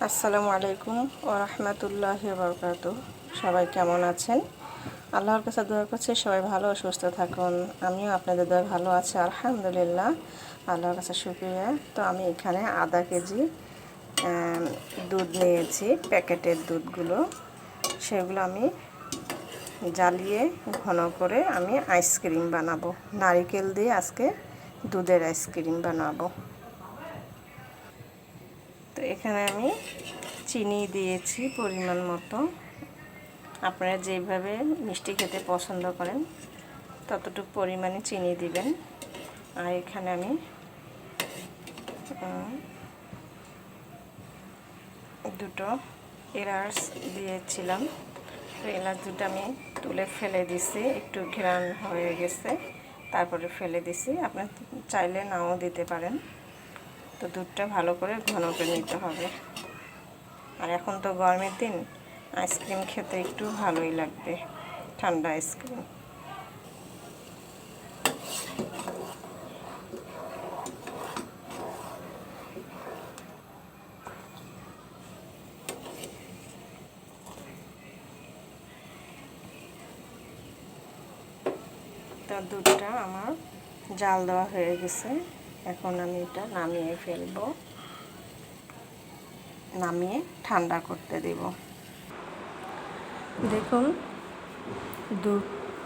আসসালামু আলাইকুম ওয়া রাহমাতুল্লাহি ওয়া বারাকাতুহু। সবাই কেমন আছেন? আল্লাহর কাছে দোয়া করছি সবাই ভালো ও সুস্থ থাকুন। আমিও আপনাদের দোয়ায় ভালো আছি আলহামদুলিল্লাহ, আল্লাহর কাছে শুকরিয়া। তো আমি এখানে আধা কেজি দুধ নিয়েছি, প্যাকেটের দুধগুলো। সেগুলো আমি জ্বালিয়ে ঘন করে আমি আইসক্রিম বানাবো। নারকেল দিয়ে আজকে দুধের আইসক্রিম বানাবো। তো এখানে আমি চিনি দিয়েছি পরিমাণ মতো। আপনারা যেভাবে মিষ্টি খেতে পছন্দ করেন ততটুকু পরিমাণে চিনি দিবেন। আর এখানে আমি দুটো এলাচ দিয়েছিলাম। তো এলাচ দুটো আমি তুলে ফেলে দিছি, একটু ঘ্রাণ হয়ে গেছে তারপরে ফেলে দিছি। আপনারা চাইলে নাও দিতে পারেন। তো দুধটা ভালো করে ঘন করে নিতে হবে। আর এখন তো গরমের দিন, আইসক্রিম খেতে একটু ভালোই লাগবে, ঠান্ডা আইসক্রিম। তো দুধটা আমার জাল দেওয়া হয়ে গেছে, এখন আমি এটা নামিয়ে ফেলবো, নামিয়ে ঠান্ডা করতে দেব। দেখুন দুধ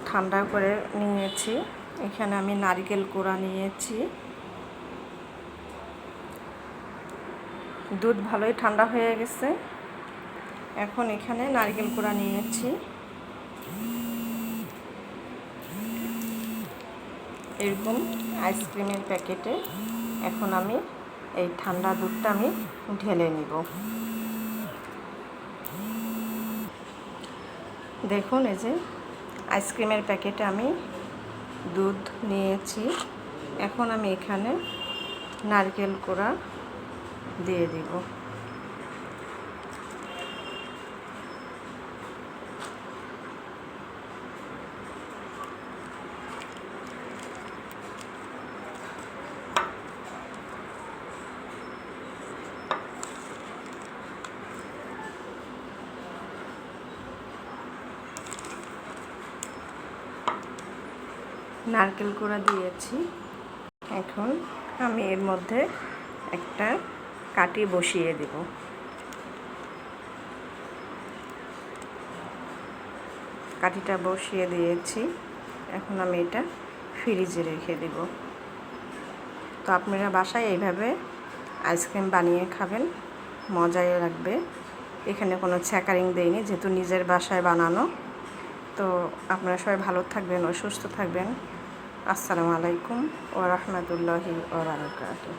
ঠান্ডা করে নিয়েছি। এখানে আমি নারকেল কোড়া নিয়েছি। দুধ ভালোই ঠান্ডা হয়ে গেছে। এখন এখানে নারকেল কোড়া নিয়েছি। এরকম আইসক্রিমের প্যাকেটে এখন আমি এই ঠান্ডা দুধটা আমি ঢেলে নিব। দেখুন এই যে আইসক্রিমের প্যাকেটে আমি দুধ নিয়েছি। এখন আমি এখানে নারকেল কোড়া দিয়ে দিব। নারকেল কোড়া দিয়েছি। এখন আমি এর মধ্যে একটা কাঠি বসিয়ে দেব। কাঠিটা বসিয়ে দিয়েছি। এখন আমি এটা ফ্রিজে রেখে দেব। তো আপনারা বাসায় এইভাবে আইসক্রিম বানিয়ে খাবেন, মজাই লাগবে। এখানে কোনো ছ্যাঁকারিং দেইনি, যেহেতু নিজের বাসায় বানানো। তো আপনারা সবাই ভালো থাকবেন ও সুস্থ থাকবেন। আসসালামু আলাইকুম ওয়া রাহমাতুল্লাহি ওয়া বারাকাতুহু।